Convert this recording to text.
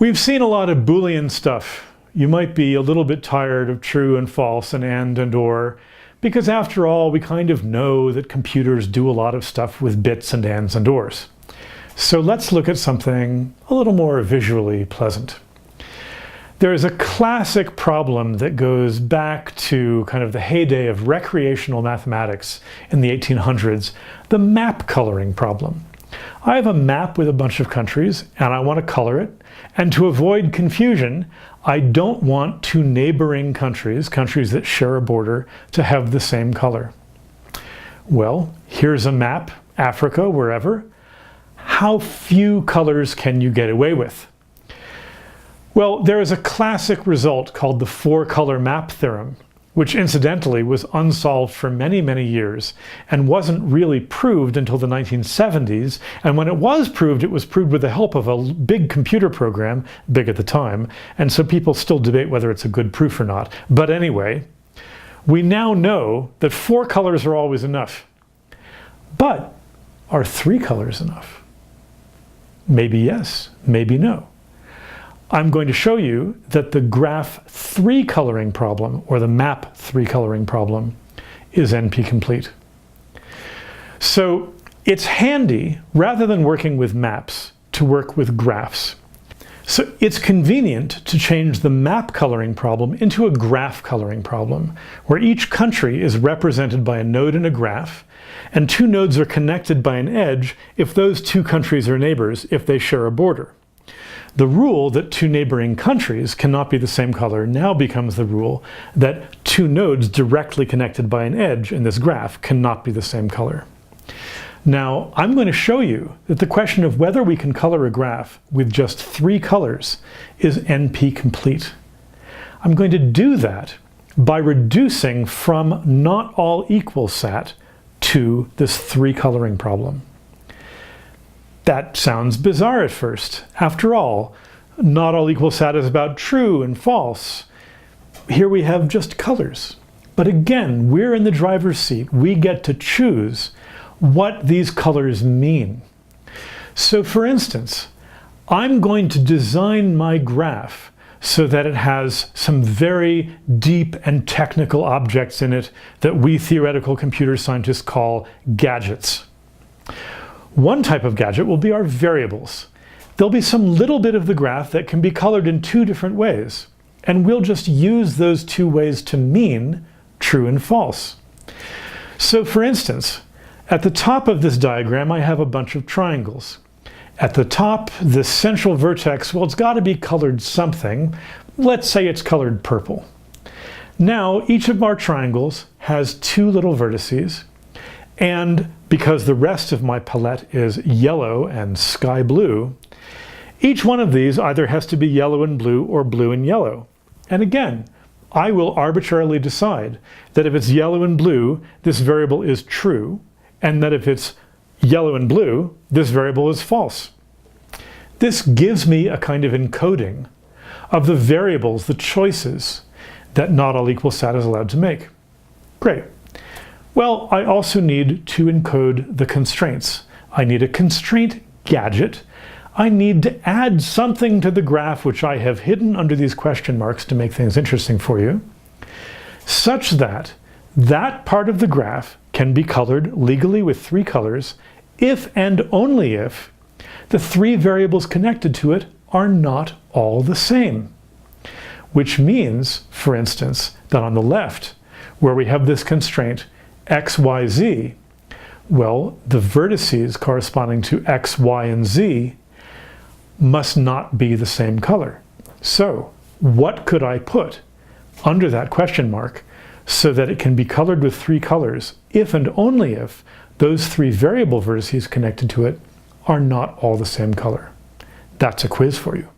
We've seen a lot of Boolean stuff. You might be a little bit tired of true and false and or, because after all, we kind of know that computers do a lot of stuff with bits and ands and ors. So let's look at something a little more visually pleasant. There is a classic problem that goes back to kind of the heyday of recreational mathematics in the 1800s, the map coloring problem. I have a map with a bunch of countries and I want to color it, and to avoid confusion, I don't want two neighboring countries that share a border, to have the same color. Well, here's a map, Africa, wherever. How few colors can you get away with? Well, there is a classic result called the four-color map theorem, which incidentally was unsolved for many, many years and wasn't really proved until the 1970s. And when it was proved with the help of a big computer program, big at the time, and so people still debate whether it's a good proof or not. But anyway, we now know that four colors are always enough. But are three colors enough? Maybe yes, maybe no. I'm going to show you that the graph 3 coloring problem, or the map 3 coloring problem, is NP-complete. So it's handy, rather than working with maps, to work with graphs. So it's convenient to change the map coloring problem into a graph coloring problem, where each country is represented by a node in a graph, and two nodes are connected by an edge if those two countries are neighbors, if they share a border. The rule that two neighboring countries cannot be the same color now becomes the rule that two nodes directly connected by an edge in this graph cannot be the same color. Now, I'm going to show you that the question of whether we can color a graph with just 3 colors is NP-complete. I'm going to do that by reducing from not all equal sat to this 3 coloring problem. That sounds bizarre at first. After all, not all equal sat is about true and false. Here we have just colors. But again, we're in the driver's seat. We get to choose what these colors mean. So for instance, I'm going to design my graph so that it has some very deep and technical objects in it that we theoretical computer scientists call gadgets. One type of gadget will be our variables. There'll be some little bit of the graph that can be colored in 2 different ways, and we'll just use those 2 ways to mean true and false. So for instance, at the top of this diagram I have a bunch of triangles. At the top, the central vertex, well, it's got to be colored something. Let's say it's colored purple. Now, each of our triangles has 2 little vertices, and because the rest of my palette is yellow and sky blue, each one of these either has to be yellow and blue or blue and yellow. And again, I will arbitrarily decide that if it's yellow and blue, this variable is true, and that if it's yellow and blue, this variable is false. This gives me a kind of encoding of the variables, the choices, that not all equal sat is allowed to make. Great. Well, I also need to encode the constraints. I need a constraint gadget. I need to add something to the graph, which I have hidden under these question marks to make things interesting for you, such that that part of the graph can be colored legally with 3 colors if and only if the 3 variables connected to it are not all the same. Which means, for instance, that on the left, where we have this constraint x, y, z, well, the vertices corresponding to x, y, and z must not be the same color. So, what could I put under that question mark so that it can be colored with 3 colors if and only if those 3 variable vertices connected to it are not all the same color? That's a quiz for you.